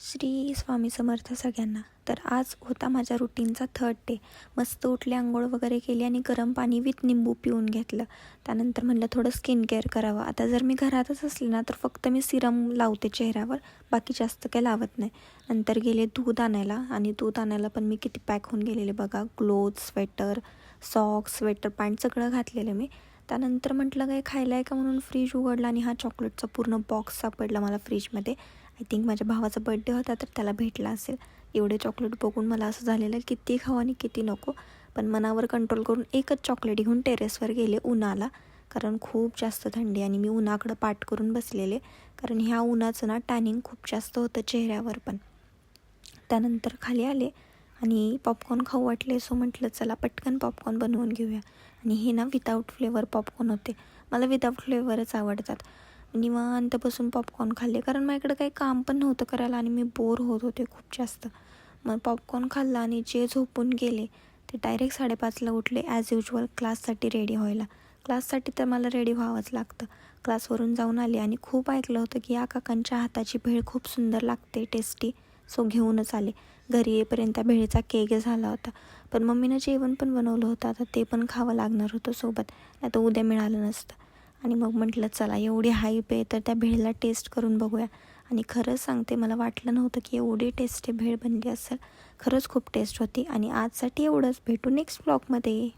श्री स्वामी समर्थ सगळ्यांना. तर आज होता माझ्या रुटीनचा 3rd डे. मस्त उठले, अंघोळ वगैरे केली आणि गरम पाणी विथ निंबू पिऊन घेतलं. त्यानंतर म्हणलं थोडं स्किन केअर करावं. आता जर मी घरातच असले ना तर फक्त मी सिरम लावते चेहऱ्यावर, बाकी जास्त काही लावत नाही. नंतर गेले दूध आणायला आणि दूध आणायला पण मी किती पॅक होऊन गेलेले बघा. Gloves, sweater, socks, sweater pant सगळं घातलेलं मी. त्यानंतर म्हटलं काय खायला आहे का म्हणून फ्रीज उघडला आणि हा चॉकलेटचा पूर्ण बॉक्स सापडला मला फ्रीजमध्ये. आय थिंक माझ्या भावाचा बड्डे होता तर त्याला भेटला असेल. एवढे चॉकलेट बघून मला असं झालेलं किती खावं आणि किती नको. पण मनावर कंट्रोल करून एकच चॉकलेट घेऊन टेरेसवर गेले उन्हाला, कारण खूप जास्त थंडी आणि मी उन्हाकडं पाठ करून बसलेले, कारण ह्या उन्हाचं ना टॅनिंग खूप जास्त होतं चेहऱ्यावर पण. त्यानंतर खाली आले आणि पॉपकॉर्न खाऊ वाटले, सो म्हटलं चला पटकन पॉपकॉर्न बनवून घेऊया. आणि हे ना विदाऊट फ्लेवर पॉपकॉर्न होते. मला विदाऊट फ्लेवरच आवडतात. निवांत बसून पॉपकॉर्न खाल्ले, कारण माझ्याकडे काही काम पण नव्हतं करायला आणि मी बोर होत होते खूप जास्त. मग पॉपकॉर्न खाल्ला आणि जे झोपून गेले ते डायरेक्ट 5:30ला उठले ॲज युजल क्लाससाठी रेडी व्हायला. क्लाससाठी तर मला रेडी व्हावंच लागतं. क्लासवरून जाऊन आले आणि खूप ऐकलं होतं की या काकांच्या हाताची भेळ खूप सुंदर लागते, टेस्टी. सो घेऊनच आले. घरी येईपर्यंत त्या भेळीचा केक झाला होता. पण मम्मीनं जेवण पण बनवलं होतं, आता ते पण खावं लागणार होतं सोबत, नाही तर उद्या मिळालं नसतं. आणि मग म्हटलं चला एवढी हाईप आहे तर त्या भेळला टेस्ट करून बघूया. आणि खरंच सांगते, मला वाटलं नव्हतं की एवढी टेस्टी भेळ बनली असेल. खरंच खूप टेस्ट होती. आणि आजसाठी एवढंच. भेटू नेक्स्ट ब्लॉगमध्ये.